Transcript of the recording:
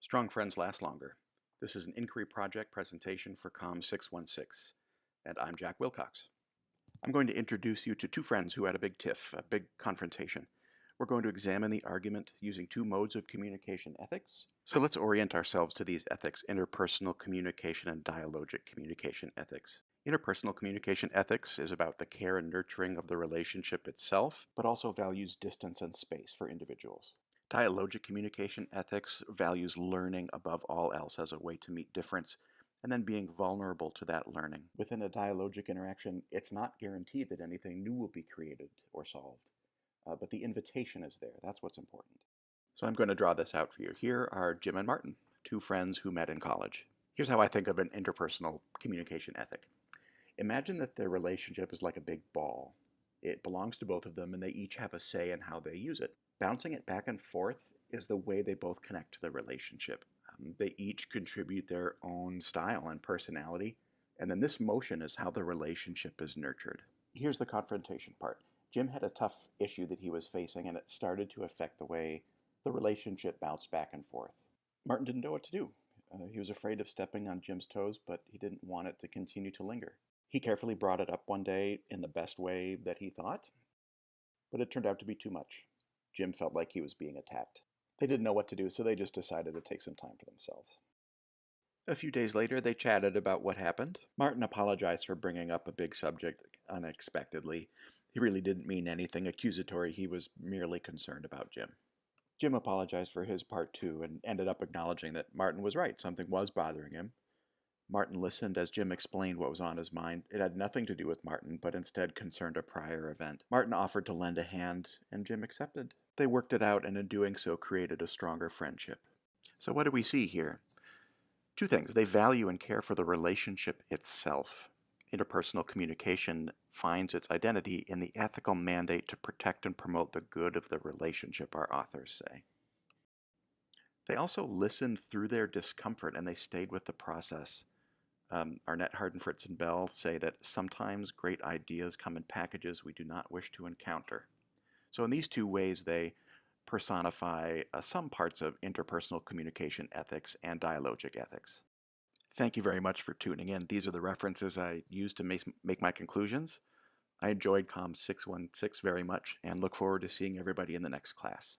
Strong friends last longer. This is an Inquiry Project presentation for COM 616, and I'm Jack Wilcox. I'm going to introduce you to two friends who had a big tiff, a big confrontation. We're going to examine the argument using two modes of communication ethics. So let's orient ourselves to these ethics: interpersonal communication and dialogic communication ethics. Interpersonal communication ethics is about the care and nurturing of the relationship itself, but also values distance and space for individuals. Dialogic communication ethics values learning above all else as a way to meet difference, and then being vulnerable to that learning. Within a dialogic interaction, it's not guaranteed that anything new will be created or solved, but the invitation is there. That's what's important. So I'm going to draw this out for you. Here are Jim and Martin, two friends who met in college. Here's how I think of an interpersonal communication ethic. Imagine that their relationship is like a big ball. It belongs to both of them, and they each have a say in how they use it. Bouncing it back and forth is the way they both connect to the relationship. They each contribute their own style and personality, and then this motion is how the relationship is nurtured. Here's the confrontation part. Jim had a tough issue that he was facing, and it started to affect the way the relationship bounced back and forth. Martin didn't know what to do. He was afraid of stepping on Jim's toes, but he didn't want it to continue to linger. He carefully brought it up one day in the best way that he thought, but it turned out to be too much. Jim felt like he was being attacked. They didn't know what to do, so they just decided to take some time for themselves. A few days later, they chatted about what happened. Martin apologized for bringing up a big subject unexpectedly. He really didn't mean anything accusatory. He was merely concerned about Jim. Jim apologized for his part too and ended up acknowledging that Martin was right. Something was bothering him. Martin listened as Jim explained what was on his mind. It had nothing to do with Martin, but instead concerned a prior event. Martin offered to lend a hand, and Jim accepted. They worked it out, and in doing so created a stronger friendship. So what do we see here? Two things. They value and care for the relationship itself. Interpersonal communication finds its identity in the ethical mandate to protect and promote the good of the relationship, our authors say. They also listened through their discomfort, and they stayed with the process. Arnett, Hardin, Fritz, and Bell say that sometimes great ideas come in packages we do not wish to encounter. So in these two ways, they personify some parts of interpersonal communication ethics and dialogic ethics. Thank you very much for tuning in. These are the references I use to make my conclusions. I enjoyed COM 616 very much and look forward to seeing everybody in the next class.